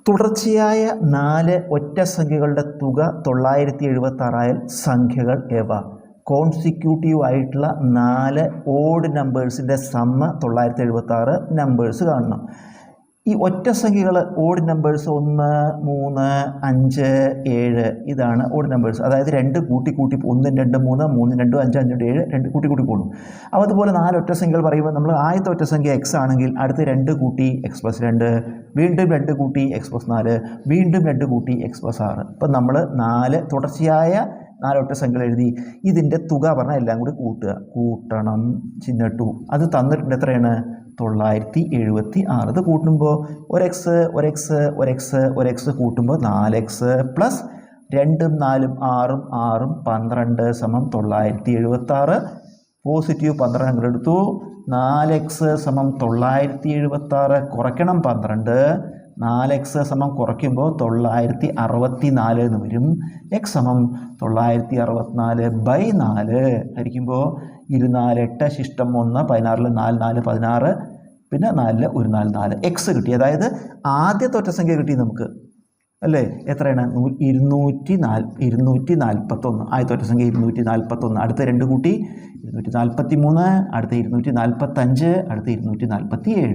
തുടർച്ചയായ 4 ഒറ്റ സംഖ്യകളുടെ തുക 976 ആയാൽ സംഖ്യകൾ ഏവ? കോൺസിക്യൂട്ടീവ് ആയിട്ടുള്ള 4 ഓഡ് നമ്പേഴ്സിൻ്റെ സമ്മ 976 നമ്പേഴ്സ് കാണണം. ഈ ഒറ്റ സംഖ്യകൾ ഓഡ് നമ്പേഴ്സ് 1, 3, 5, 7 ഇതാണ് ഓഡ് നമ്പേഴ്സ്. അതായത് 2 കൂട്ടി 1, 2, 3, 3, 2, 5, 5, 7 2 കൂട്ടി പോകുന്നു. അപ്പോൾ അതുപോലെ 4 ഒറ്റ സംഖ്യകൾ പറയുമ്പോൾ നമ്മൾ ആദ്യത്തെ ഒറ്റ സംഖ്യ എക്സ് ആണെങ്കിൽ അടുത്ത് 2 കൂട്ടി എക്സ് പ്ലസ് 2, വീണ്ടും 2 കൂട്ടി എക്സ് പ്ലസ് 4, വീണ്ടും 2 കൂട്ടി എക്സ് പ്ലസ് 6. ഇപ്പം നമ്മൾ 4 തുടർച്ചയായ 4 ഒറ്റ സംഖ്യകൾ എഴുതി. ഇതിൻ്റെ തുക പറഞ്ഞാൽ എല്ലാം കൂടി കൂട്ടണം ചിഹ്നിട്ടു. അത് തന്നിട്ടുണ്ട്. എത്രയാണ്? 976. ഇത് കൂട്ടുമ്പോൾ ഒരു എക്സ് കൂട്ടുമ്പോൾ 4x പ്ലസ് 2ഉം 4ഉം 6ഉം 6ഉം 12 സമം 976. പോസിറ്റീവ് 12 അങ്ങോട്ട് എടുത്തു. 4x സമം 976 കുറയ്ക്കണം 12. 4x സമം കുറയ്ക്കുമ്പോൾ 964 എന്ന് വരും. എക്സ് സമം 964/4 ഹരിക്കുമ്പോൾ 24 8 ശിഷ്ടം 1 16 4 4 16 പിന്നെ 4 1 4 4 എക്സ് കിട്ടി. അതായത് ആദ്യത്തെ ഒറ്റ സംഖ്യ കിട്ടി നമുക്ക് അല്ലേ? എത്രയാണ്? 241. ആദ്യത്തെ ഒറ്റ സംഖ്യ 241. അടുത്ത 2 കൂട്ടി 243, അടുത്ത 245, അടുത്ത 247.